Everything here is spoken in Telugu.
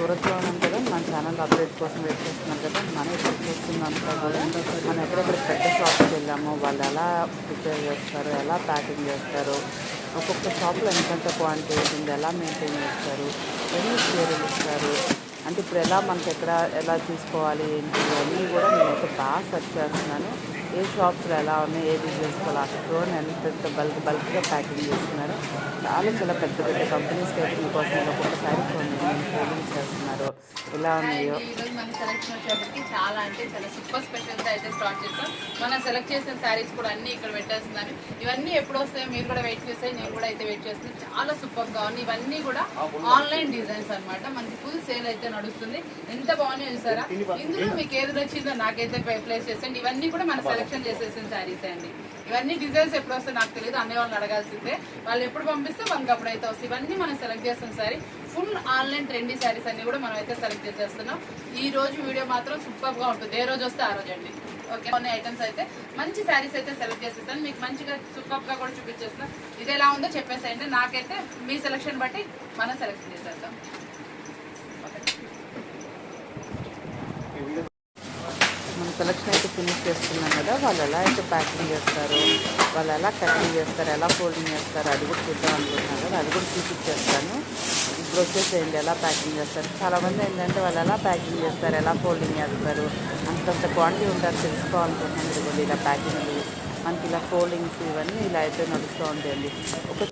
సూరత్లో ఉన్నాం కదా, మన ఛానల్ అప్డేట్ కోసం వెయిట్ చేస్తున్నాం కదా. మనం ఇప్పుడు చూస్తున్నంతా కూడా మనం ఎక్కడెక్కడ పెద్ద షాప్కి వెళ్ళామో వాళ్ళు ఎలా ప్రిపేర్ చేస్తారు, ఎలా ప్యాకింగ్ చేస్తారు, ఒక్కొక్క షాప్లో ఎంతంత క్వాంటిటీ ఉంటుంది, ఎలా మెయింటైన్ చేస్తారు, ఎన్ని చీరలు ఇస్తారు, అంటే ఇప్పుడు ఎలా మనకి ఎలా తీసుకోవాలి ఏంటి ఇవన్నీ కూడా నేనైతే బాగా సెర్చ్ చేస్తున్నాను. ఏ షాప్స్లో ఎలా ఉన్నాయి, ఏది చేసుకోవాలి, అక్కడ ఎంత బల్క్గా ప్యాకింగ్ చేస్తున్నారు. చాలా పెద్ద పెద్ద కంపెనీస్కి అయితే మీకోసం ఒక్కొక్కసారి కొన్ని సేవింగ్ చేస్తున్నారు. ఎలా ఉన్నాయో ఈరోజు మన సెలెక్షన్ వచ్చేప్పటికి చాలా అంటే చాలా సూపర్ స్పెషల్గా అయితే స్టార్ట్ చేస్తాం. మనం సెలెక్ట్ చేసిన శారీస్ కూడా అన్ని ఇక్కడ పెట్టేస్తున్నారు. ఇవన్నీ ఎప్పుడు వస్తాయో మీరు కూడా వెయిట్ చేస్తే, నేను కూడా అయితే వెయిట్ చేస్తున్నాను. చాలా సూపర్గా ఉన్నాయి. ఇవన్నీ కూడా ఆన్లైన్ డిజైన్స్ అనమాట. మనకి ఫుల్ సేల్ అయితే నడుస్తుంది. ఎంత బాగున్నాయో చూసారా. ఇందులో మీకు ఏది నచ్చిందో నాకైతే ప్లేస్ చేసేయండి. ఇవన్నీ కూడా మన సెలెక్షన్ చేసేసిన శారీస్ అండి. ఇవన్నీ డిజైన్స్ ఎప్పుడు వస్తాయో నాకు తెలియదు, అనే వాళ్ళని అడగాల్సిందే. వాళ్ళు ఎప్పుడు పంపిస్తే మనకి అప్పుడైతే వస్తాయి. ఇవన్నీ మనం సెలెక్ట్ చేస్తున్న sari full online trendy saris అన్ని కూడా మనం అయితే సెలెక్ట్ చేసేస్తున్నాం. ఈ రోజు వీడియో మాత్రం సూపర్గా ఉంటుంది. ఏ రోజు వస్తే ఆ రోజు అండి. ఓకే, కొన్ని ఐటమ్స్ అయితే మంచి శారీస్ అయితే సెలెక్ట్ చేసేస్తాను. మీకు మంచిగా సూపర్గా కూడా చూపించేస్తాను. ఇది ఎలా ఉందో చెప్పేసేయండి. నాకైతే మీ సెలెక్షన్ బట్టి మనం సెలెక్షన్ చేసేద్దాం. మన సెలెక్షన్ అయితే ఫినిష్ చేస్తున్నాం కదా. వాళ్ళు ఎలా అయితే ప్యాకింగ్ చేస్తారు, వాళ్ళు ఎలా కటింగ్ చేస్తారు, ఎలా ఫోల్డింగ్ చేస్తారు, అది కూడా చూద్దాం అనుకుంటున్నాను కదా. అది కూడా చూపించేస్తాను. ఇప్పుడు వచ్చేసేయండి ఎలా ప్యాకింగ్ చేస్తారు. చాలామంది ఏంటంటే వాళ్ళు ఎలా ప్యాకింగ్ చేస్తారు, ఎలా ఫోల్డింగ్ చేస్తారు, అంతంత క్వాంటిటీ ఉంటారు తెలుసుకోవాలనుకుంటున్నాను. ఇదిగోండి ఇలా ప్యాకింగ్, మనకి ఇలా ఫోల్డింగ్స్ ఇవన్నీ ఇలా అయితే నడుస్తూ ఉంటాయండి. ఒక